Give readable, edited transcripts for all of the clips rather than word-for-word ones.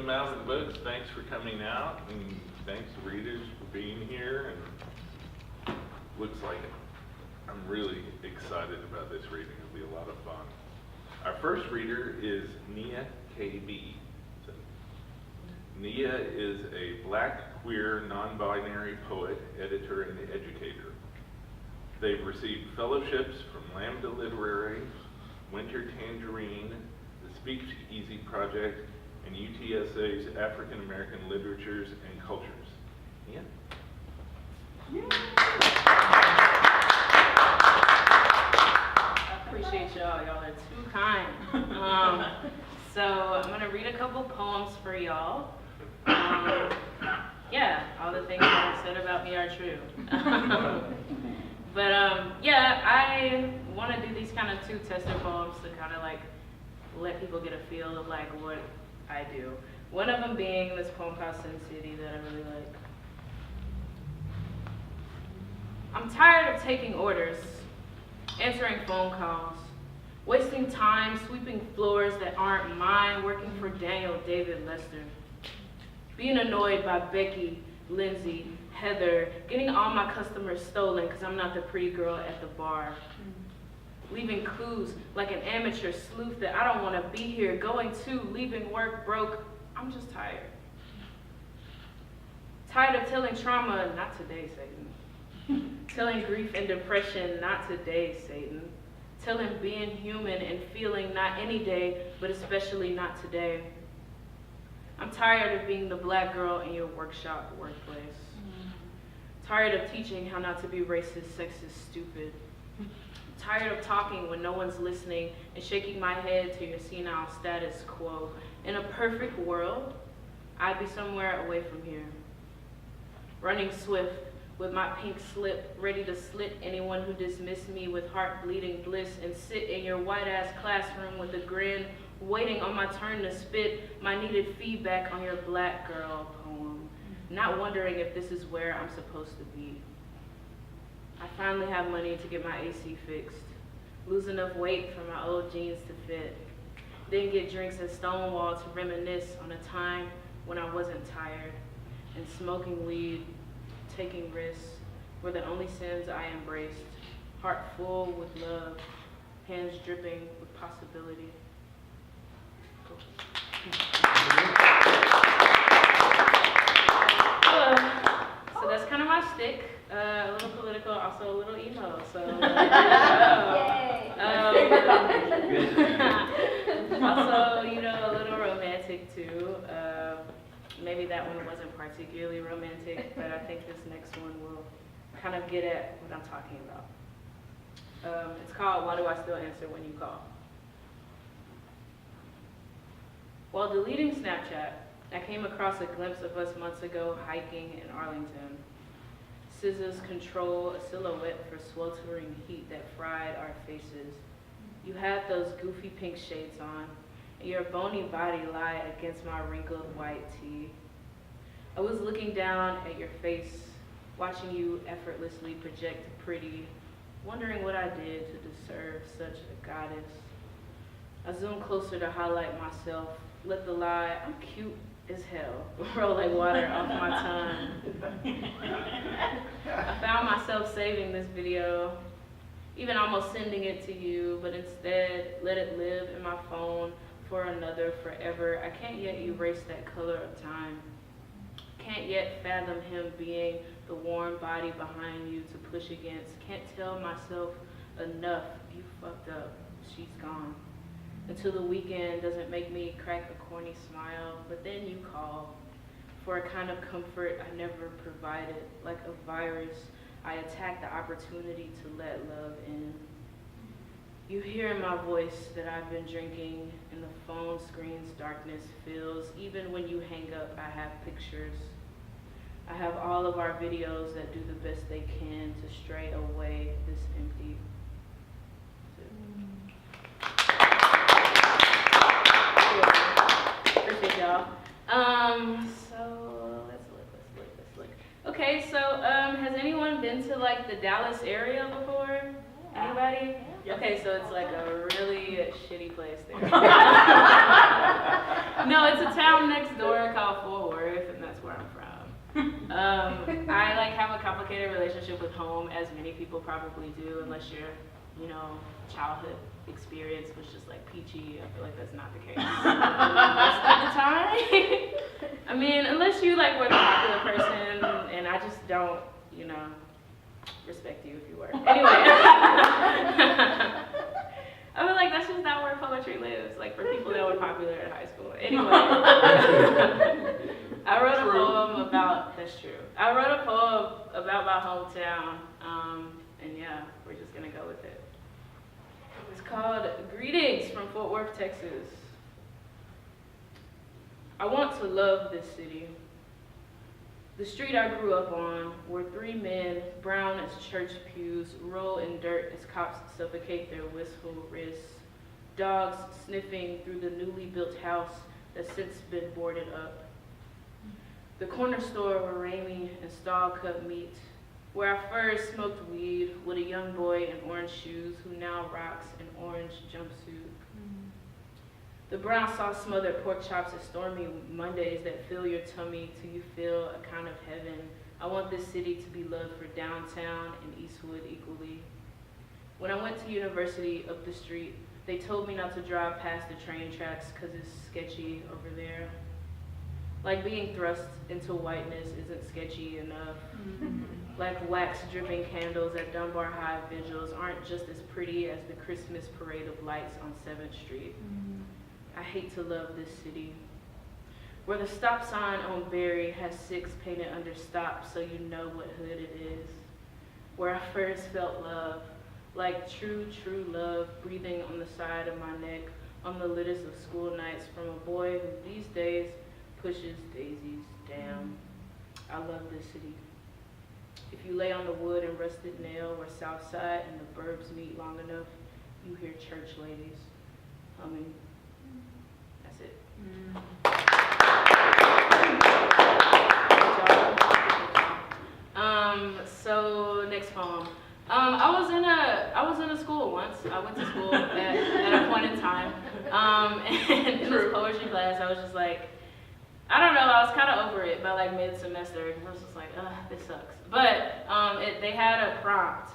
Malvern Books. Thanks for coming out, and thanks to readers for being here. And looks like I'm really excited about this reading. It'll be a lot of fun. Our first reader is Nia KB. So, Nia is a Black, queer, non-binary poet, editor, and educator. They've received fellowships from Lambda Literary, Tangerine, the Speakeasy Project, and UTSA's African American Literatures and Cultures. Nia? I appreciate y'all. Y'all are too kind. So I'm gonna read a couple poems for y'all. Yeah, all the things that are said about me are true. But yeah, I want to do these kind of two tester poems to kind of like let people get a feel of like what I do. One of them being this poem called Sin City that I really like. I'm tired of taking orders, answering phone calls, wasting time sweeping floors that aren't mine, working for Daniel David Lester, being annoyed by Becky, Lindsay, Heather, getting all my customers stolen because I'm not the pretty girl at the bar, leaving clues like an amateur sleuth that I don't want to be here, going to, leaving work broke. I'm just tired. Tired of telling trauma, not today, Satan. Telling grief and depression, not today, Satan. Telling being human and feeling not any day, but especially not today. I'm tired of being the Black girl in your workshop workplace. Tired of teaching how not to be racist, sexist, stupid. Tired of talking when no one's listening and shaking my head to your senile status quo. In a perfect world, I'd be somewhere away from here. Running swift with my pink slip, ready to slit anyone who dismissed me with heart-bleeding bliss and sit in your white-ass classroom with a grin, waiting on my turn to spit my needed feedback on your Black girl poem, not wondering if this is where I'm supposed to be. I finally have money to get my AC fixed, lose enough weight for my old jeans to fit, then get drinks at Stonewall to reminisce on a time when I wasn't tired, and smoking weed, taking risks, were the only sins I embraced, heart full with love, hands dripping with possibility. So that's kind of my shtick. A little political, also a little emo. So also, you know, a little romantic too. Maybe that one wasn't particularly romantic, but I think this next one will kind of get at what I'm talking about. It's called Why Do I Still Answer When You Call? While deleting Snapchat, I came across a glimpse of us months ago hiking in Arlington. Scissors control a silhouette for sweltering heat that fried our faces. You had those goofy pink shades on, and your bony body lay against my wrinkled white tee. I was looking down at your face, watching you effortlessly project pretty, wondering what I did to deserve such a goddess. I zoomed closer to highlight myself, let the lie, I'm cute as hell, roll like water off my tongue. I found myself saving this video, even almost sending it to you, but instead let it live in my phone for another forever. I can't yet erase that color of time. Can't yet fathom him being the warm body behind you to push against. Can't tell myself enough, you fucked up, she's gone. Until the weekend doesn't make me crack a corny smile, but then you call for a kind of comfort I never provided. Like a virus, I attack the opportunity to let love in. You hear in my voice that I've been drinking, and the phone screen's darkness fills. Even when you hang up, I have pictures. I have all of our videos that do the best they can to stray away this empty. Appreciate y'all. So let's look. Okay, so has anyone been to like the Dallas area before? Anybody? Okay, so it's like a really shitty place there. No, it's a town next door people probably do, unless your, you know, childhood experience was just like peachy. I feel like that's not the case most of the time. I mean, unless you like were the popular person, and I just don't, you know, respect you if you were. Anyway, I feel like that's just not where poetry lives, like for people that were popular in high school. Anyway, I wrote a poem about, that's true. I wrote a poem about my hometown, and yeah, we're just gonna go with it. It's called Greetings from Fort Worth, Texas. I want to love this city. The street I grew up on, where 3 men, brown as church pews, roll in dirt as cops suffocate their wistful wrists. Dogs sniffing through the newly built house that's since been boarded up. The corner store where Raimi and Stahl cut meat, where I first smoked weed with a young boy in orange shoes who now rocks an orange jumpsuit. The brown sauce smothered pork chops and stormy Mondays that fill your tummy till you feel a kind of heaven. I want this city to be loved for downtown and Eastwood equally. When I went to university up the street, they told me not to drive past the train tracks because it's sketchy over there. Like being thrust into whiteness isn't sketchy enough. Like wax dripping candles at Dunbar High vigils aren't just as pretty as the Christmas parade of lights on 7th Street. I hate to love this city, where the stop sign on Berry has 6 painted under stop so you know what hood it is, where I first felt love, like true, true love breathing on the side of my neck on the littest of school nights from a boy who these days pushes daisies down. I love this city. If you lay on the wood and rusted nail where Southside and the burbs meet long enough, you hear church ladies humming. That's it. So next poem. I was in a school once. I went to school at a point in time. And in this poetry class, I was just like, I don't know, I was kind of over it by like mid-semester. I was just like, ugh, this sucks. But they had a prompt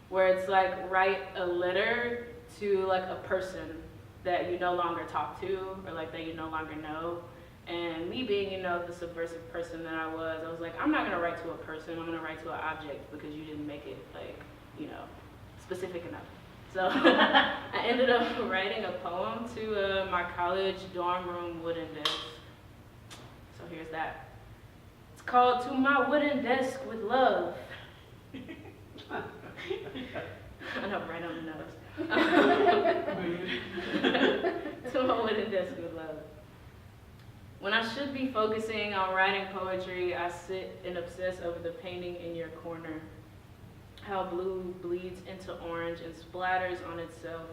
where it's like, write a letter to like a person that you no longer talk to or like that you no longer know. And me being, you know, the subversive person that I was like, I'm not gonna write to a person, I'm gonna write to an object because you didn't make it like, you know, specific enough. So I ended up writing a poem to my college dorm room wooden desk. So here's that. It's called To My Wooden Desk with Love. I know, right on the nose. To my wooden desk with love. When I should be focusing on writing poetry, I sit and obsess over the painting in your corner. How blue bleeds into orange and splatters on itself,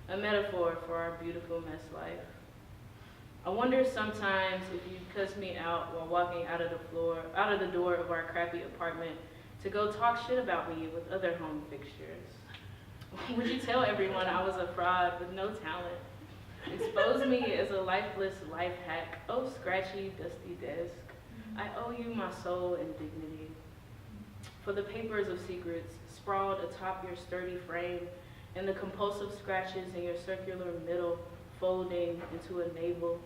a metaphor for our beautiful mess life. I wonder sometimes if you'd cuss me out while walking out of the door of our crappy apartment to go talk shit about me with other home fixtures. Would you tell everyone I was a fraud with no talent? Expose me as a lifeless life hack. Oh, scratchy, dusty desk. I owe you my soul and dignity. For the papers of secrets sprawled atop your sturdy frame and the compulsive scratches in your circular middle folding into a navel.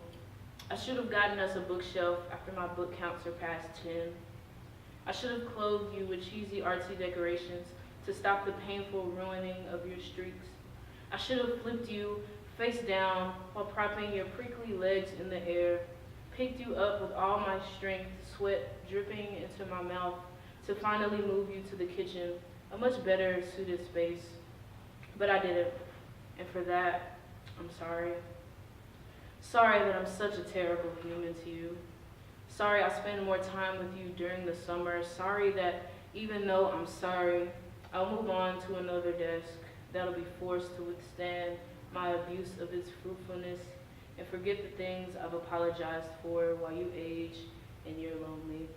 I should have gotten us a bookshelf after my book count surpassed 10. I should have clothed you with cheesy artsy decorations to stop the painful ruining of your streaks. I should have flipped you face down while propping your prickly legs in the air, picked you up with all my strength, sweat dripping into my mouth, to finally move you to the kitchen, a much better suited space. But I didn't, and for that, I'm sorry. Sorry that I'm such a terrible human to you. Sorry I spend more time with you during the summer. Sorry that even though I'm sorry, I'll move on to another desk that'll be forced to withstand my abuse of its fruitfulness and forget the things I've apologized for while you age and you're lonely.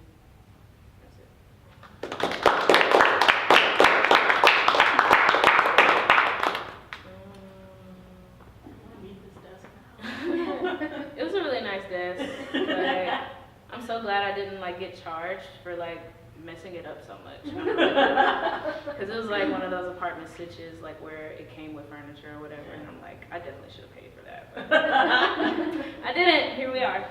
That's it. It was a really nice desk. Like, I'm so glad I didn't like get charged for like messing it up so much. Because it was like one of those apartment stitches, like where it came with furniture or whatever, and I'm like, I definitely should have paid for that. But I didn't. Here we are.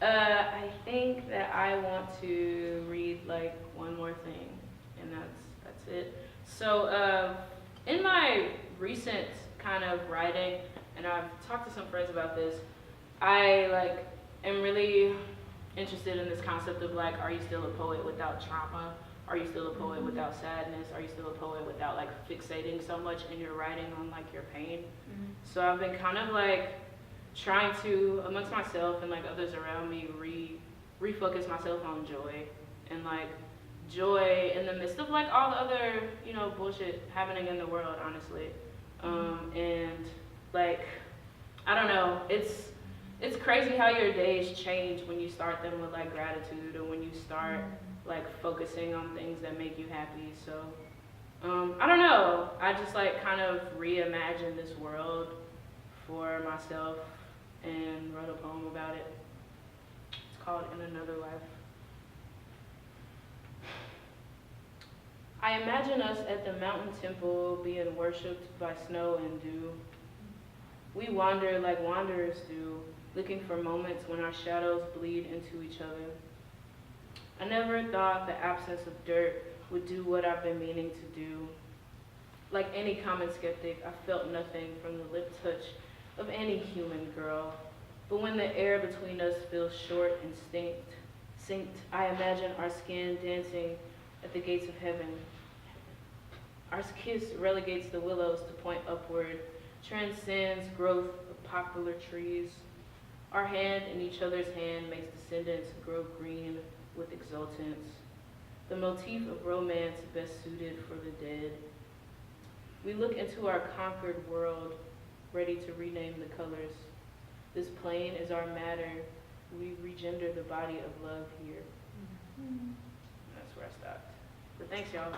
I think that I want to read like one more thing, and that's it. So in my recent kind of writing, and I've talked to some friends about this, I like am really interested in this concept of like, are you still a poet without trauma? Are you still a poet without sadness? Are you still a poet without like fixating so much in your writing on like your pain? So I've been kind of like trying to, amongst myself and like others around me, refocus myself on joy, and like joy in the midst of like all the other, you know, bullshit happening in the world, honestly. And like, I don't know, it's crazy how your days change when you start them with like gratitude, or when you start like focusing on things that make you happy. So I don't know, I just like kind of reimagined this world for myself and wrote a poem about it. It's called In Another Life. I imagine us at the mountain temple being worshipped by snow and dew. We wander like wanderers do, looking for moments when our shadows bleed into each other. I never thought the absence of dirt would do what I've been meaning to do. Like any common skeptic, I felt nothing from the lip touch of any human girl. But when the air between us feels short and synced, I imagine our skin dancing at the gates of heaven. Our kiss relegates the willows to point upward, transcends growth of poplar trees. Our hand in each other's hand makes descendants grow green with exultance, the motif of romance best suited for the dead. We look into our conquered world, ready to rename the colors. This plane is our matter. We regender the body of love here. And that's where I stopped. But thanks, y'all.